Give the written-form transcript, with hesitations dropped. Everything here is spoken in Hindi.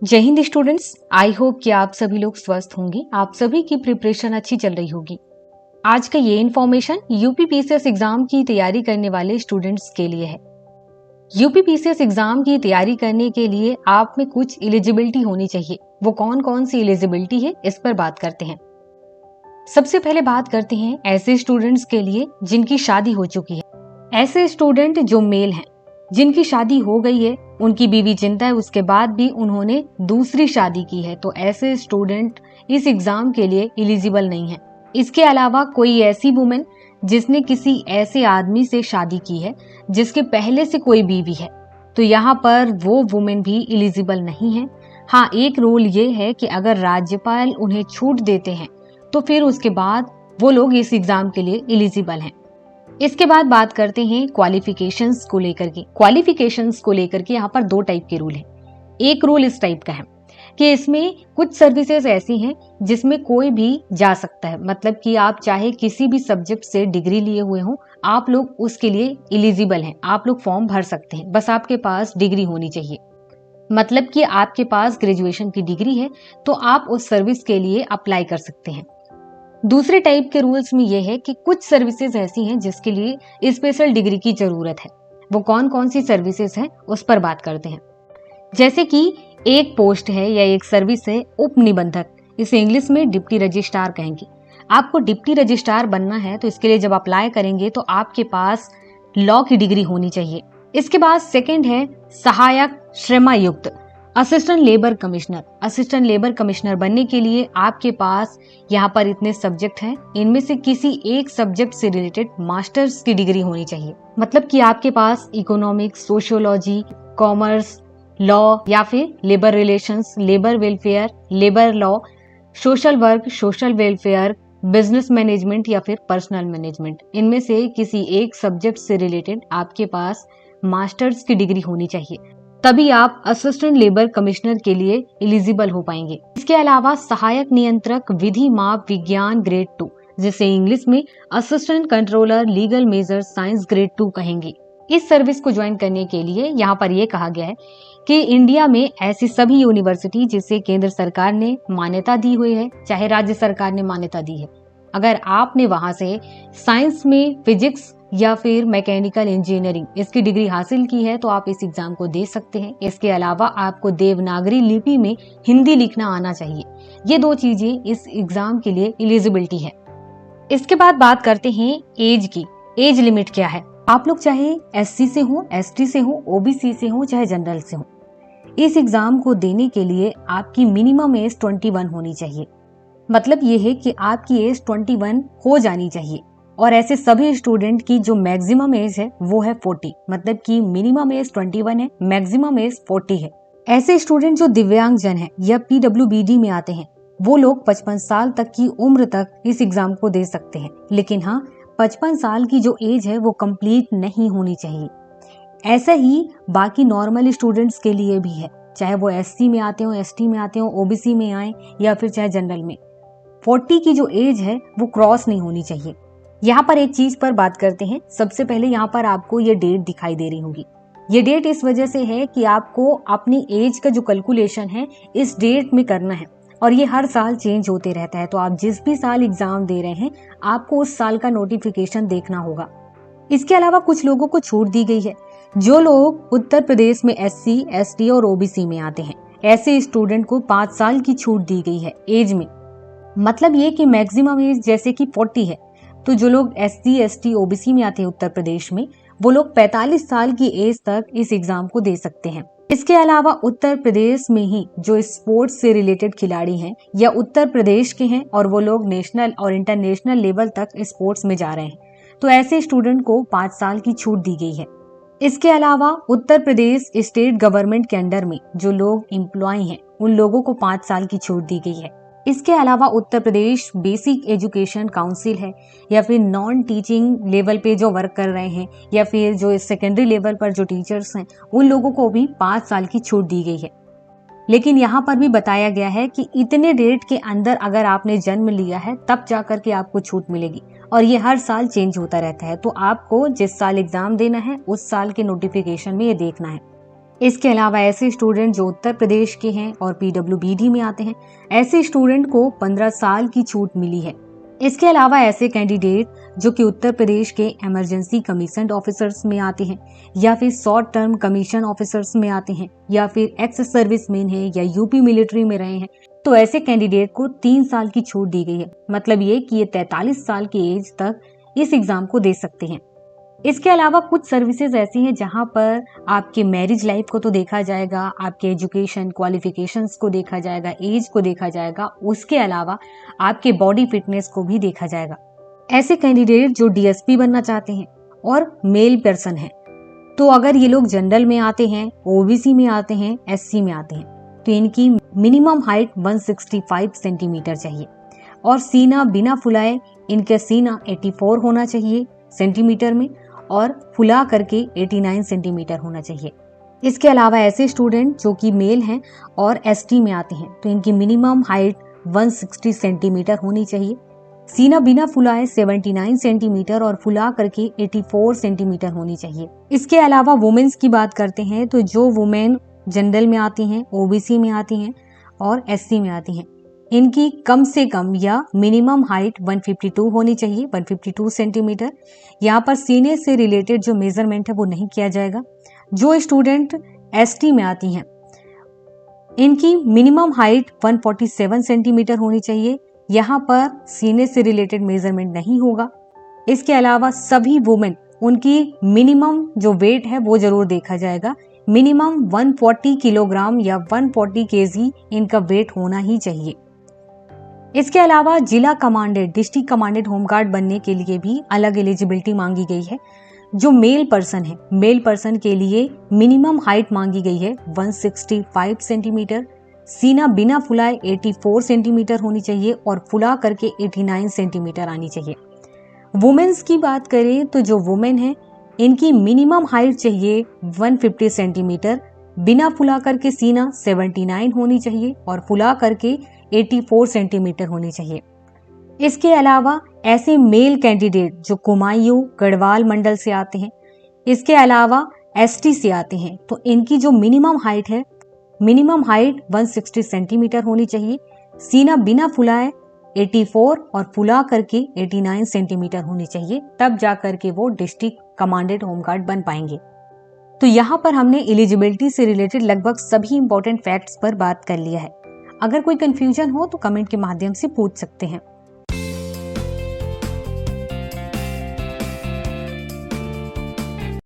जय हिंद स्टूडेंट्स, आई होप कि आप सभी लोग स्वस्थ होंगे। आप सभी की प्रिपरेशन अच्छी चल रही होगी। आज का ये इन्फॉर्मेशन यूपी पीसीएस एग्जाम की तैयारी करने वाले स्टूडेंट्स के लिए है। यूपी पीसीएस एग्जाम की तैयारी करने के लिए आप में कुछ एलिजिबिलिटी होनी चाहिए। वो कौन कौन सी एलिजिबिलिटी है, इस पर बात करते हैं। सबसे पहले बात करते हैं ऐसे स्टूडेंट्स के लिए जिनकी शादी हो चुकी है। ऐसे स्टूडेंट जो मेल हैं, जिनकी शादी हो गई है, उनकी बीवी जिंदा है, उसके बाद भी उन्होंने दूसरी शादी की है, तो ऐसे स्टूडेंट इस एग्जाम के लिए एलिजिबल नहीं है। इसके अलावा कोई ऐसी वुमेन जिसने किसी ऐसे आदमी से शादी की है जिसके पहले से कोई बीवी है, तो यहाँ पर वो वुमेन भी एलिजिबल नहीं है। हाँ, एक रूल ये है कि अगर राज्यपाल उन्हें छूट देते हैं तो फिर उसके बाद वो लोग इस एग्जाम के लिए एलिजिबल हैं। इसके बाद बात करते हैं क्वालिफिकेशंस को लेकर के। क्वालिफिकेशंस को लेकर के यहाँ पर दो टाइप के रूल हैं। एक रूल इस टाइप का है कि इसमें कुछ सर्विसेज ऐसी हैं जिसमें कोई भी जा सकता है, मतलब कि आप चाहे किसी भी सब्जेक्ट से डिग्री लिए हुए हो, आप लोग उसके लिए एलिजिबल हैं, आप लोग फॉर्म भर सकते हैं। बस आपके पास डिग्री होनी चाहिए, मतलब कि आपके पास ग्रेजुएशन की डिग्री है तो आप उस सर्विस के लिए अप्लाई कर सकते हैं। दूसरे टाइप के रूल्स में यह है कि कुछ सर्विसेज ऐसी हैं जिसके लिए स्पेशल डिग्री की जरूरत है। वो कौन कौन सी सर्विसेज हैं, उस पर बात करते हैं। जैसे कि एक पोस्ट है या एक सर्विस है उप निबंधक, इसे इंग्लिश में डिप्टी रजिस्ट्रार कहेंगे। आपको डिप्टी रजिस्ट्रार बनना है तो इसके लिए जब अप्लाई करेंगे तो आपके पास लॉ की डिग्री होनी चाहिए। इसके बाद सेकंड है सहायक श्रमायुक्त assistant labour commissioner. Assistant labour commissioner बनने के लिए आपके पास यहाँ पर इतने सब्जेक्ट हैं, इनमें से किसी एक सब्जेक्ट से रिलेटेड मास्टर्स की डिग्री होनी चाहिए। मतलब कि आपके पास इकोनॉमिक्स, सोशियोलॉजी, कॉमर्स, लॉ या फिर labour relations, labour welfare, labour law, social work, social welfare, business management या फिर पर्सनल मैनेजमेंट, इनमें से किसी एक सब्जेक्ट से रिलेटेड आपके पास मास्टर्स की डिग्री होनी चाहिए, तभी आप असिस्टेंट लेबर कमिश्नर के लिए एलिजिबल हो पाएंगे। इसके अलावा सहायक नियंत्रक विधि माप विज्ञान ग्रेड 2, जिसे इंग्लिश में assistant controller legal measures science grade 2 कहेंगे। इस सर्विस को ज्वाइन करने के लिए यहाँ पर यह कहा गया है कि इंडिया में ऐसी सभी यूनिवर्सिटी जिसे केंद्र सरकार ने मान्यता दी हुई है, चाहे राज्य सरकार ने मान्यता दी है, अगर आपने वहां से साइंस में फिजिक्स या फिर मैकेनिकल इंजीनियरिंग इसकी डिग्री हासिल की है तो आप इस एग्जाम को दे सकते हैं। इसके अलावा आपको देवनागरी लिपि में हिंदी लिखना आना चाहिए। ये दो चीजें इस एग्जाम के लिए एलिजिबिलिटी है। इसके बाद बात करते हैं एज की। एज लिमिट क्या है? आप लोग चाहे एससी से हो, एसटी से हो, ओबीसी से हो, चाहे जनरल से हो, इस एग्जाम को देने के लिए आपकी मिनिमम एज 21 होनी चाहिए। मतलब ये है कि आपकी एज 21 हो जानी चाहिए। और ऐसे सभी स्टूडेंट की जो मैक्सिमम एज है वो है 40, मतलब कि मिनिमम एज 21 है, मैक्सिमम एज 40 है। ऐसे स्टूडेंट जो दिव्यांगजन है या पीडब्ल्यूबीडी में आते हैं, वो लोग 55 साल तक की उम्र तक इस एग्जाम को दे सकते हैं। लेकिन हाँ, 55 साल की जो एज है वो कंप्लीट नहीं होनी चाहिए। ऐसा ही बाकी नॉर्मल स्टूडेंट्स के लिए भी है, चाहे वो एससी में आते हो, एसटी में आते हो, ओबीसी में आए या फिर चाहे जनरल में, 40 की जो एज है वो क्रॉस नहीं होनी चाहिए। यहाँ पर एक चीज पर बात करते हैं। सबसे पहले यहाँ पर आपको ये डेट दिखाई दे रही होगी। ये डेट इस वजह से है कि आपको अपनी एज का जो कैलकुलेशन है इस डेट में करना है, और ये हर साल चेंज होते रहता है। तो आप जिस भी साल एग्जाम दे रहे हैं आपको उस साल का नोटिफिकेशन देखना होगा। इसके अलावा कुछ लोगों को छूट दी गई है। जो लोग उत्तर प्रदेश में एससी, एसटी और ओबीसी में आते हैं, ऐसे स्टूडेंट को 5 साल की छूट दी गई है एज में। मतलब ये कि मैक्सिमम एज जैसे कि 40 है, तो जो लोग एससी, एसटी, ओबीसी में आते हैं उत्तर प्रदेश में, वो लोग 45 साल की एज तक इस एग्जाम को दे सकते हैं। इसके अलावा उत्तर प्रदेश में ही जो स्पोर्ट्स से रिलेटेड खिलाड़ी हैं या उत्तर प्रदेश के हैं और वो लोग नेशनल और इंटरनेशनल लेवल तक स्पोर्ट्स में जा रहे हैं, तो ऐसे स्टूडेंट को 5 साल की छूट दी गई है। इसके अलावा उत्तर प्रदेश स्टेट गवर्नमेंट के अंडर में जो लोग एम्प्लॉय हैं उन लोगों को 5 साल की छूट दी गई है। इसके अलावा Uttar Pradesh basic education council है या फिर नॉन टीचिंग लेवल पे जो वर्क कर रहे हैं या फिर जो सेकेंडरी लेवल पर जो टीचर्स हैं, उन लोगों को भी 5 साल की छूट दी गई है। लेकिन यहाँ पर भी बताया गया है कि इतने डेट के अंदर अगर आपने जन्म लिया है तब जाकर के आपको छूट मिलेगी, और ये हर साल चेंज होता रहता है। तो आपको जिस साल एग्जाम देना है उस साल के नोटिफिकेशन में ये देखना है। इसके अलावा ऐसे स्टूडेंट जो उत्तर प्रदेश के हैं और PWBD में आते हैं, ऐसे स्टूडेंट को 15 साल की छूट मिली है। इसके अलावा ऐसे कैंडिडेट जो कि उत्तर प्रदेश के इमरजेंसी कमीशन ऑफिसर्स में आते हैं या फिर शॉर्ट टर्म कमीशन ऑफिसर्स में आते हैं या फिर एक्स सर्विसमैन है या यूपी मिलिट्री में रहे हैं, तो ऐसे कैंडिडेट को 3 साल की छूट दी गई है। मतलब ये कि ये 43 साल की एज तक इस एग्जाम को दे सकते हैं। इसके अलावा कुछ सर्विसेज ऐसी हैं जहां पर आपके मैरिज लाइफ को तो देखा जाएगा, आपके एजुकेशन क्वालिफिकेशंस को देखा जाएगा, एज को देखा जाएगा, उसके अलावा आपके बॉडी फिटनेस को भी देखा जाएगा। ऐसे कैंडिडेट जो DSP बनना चाहते हैं और मेल पर्सन हैं, तो अगर ये लोग जनरल में आते हैं, OBC में आते हैं, SC में आते हैं, तो इनकी मिनिमम हाइट 165 सेंटीमीटर चाहिए और सीना बिना फुलाए इनका सीना 84 होना चाहिए सेंटीमीटर में और फुला करके 89 सेंटीमीटर होना चाहिए। इसके अलावा ऐसे स्टूडेंट जो कि मेल हैं और ST में आते हैं, तो इनकी मिनिमम हाइट 160 सेंटीमीटर होनी चाहिए, सीना बिना फुलाए 79 सेंटीमीटर और फुला करके 84 सेंटीमीटर होनी चाहिए। इसके अलावा वुमेन्स की बात करते हैं, तो जो वुमेन जनरल में आती हैं, OBC में आती हैं और SC में आती हैं, इनकी कम से कम या मिनिमम हाइट 152 होनी चाहिए, 152 सेंटीमीटर। यहाँ पर सीने से रिलेटेड जो मेजरमेंट है वो नहीं किया जाएगा। जो स्टूडेंट ST में आती हैं, इनकी मिनिमम हाइट 147 सेंटीमीटर होनी चाहिए, यहाँ पर सीने से रिलेटेड मेजरमेंट नहीं होगा। इसके अलावा सभी वुमेन उनकी मिनिमम जो वेट है वो जरूर देखा जाएगा, मिनिमम 140 किलोग्राम या 140 kg इनका वेट होना ही चाहिए। इसके अलावा जिला कमांडेंट, डिस्ट्रिक्ट कमांडेंट होमगार्ड बनने के लिए भी अलग एलिजिबिलिटी मांगी गई है। जो मेल पर्सन है, मेल पर्सन के लिए मिनिमम हाइट मांगी गई है 165 सेंटीमीटर, सीना बिना फुलाए 84 सेंटीमीटर होनी चाहिए और फुला करके 89 सेंटीमीटर आनी चाहिए। वुमेन्स की बात करें तो जो वुमेन है इनकी मिनिमम हाइट चाहिए 150 सेंटीमीटर, बिना फुला करके सीना 79 होनी चाहिए और फुला करके 84 सेंटीमीटर होनी चाहिए। इसके अलावा ऐसे मेल कैंडिडेट जो कुमायूं गढ़वाल मंडल से आते हैं, इसके अलावा ST से आते हैं, तो इनकी जो मिनिमम हाइट है, मिनिमम हाइट 160 सेंटीमीटर होनी चाहिए, सीना बिना फुलाए 84 और फुला करके 89 सेंटीमीटर होनी चाहिए, तब जा करके वो डिस्ट्रिक्ट कमांडेंट होमगार्ड बन पाएंगे। तो यहाँ पर हमने एलिजिबिलिटी से रिलेटेड लगभग सभी इंपॉर्टेंट फैक्ट्स पर बात कर लिया है। अगर कोई कंफ्यूजन हो तो कमेंट के माध्यम से पूछ सकते हैं।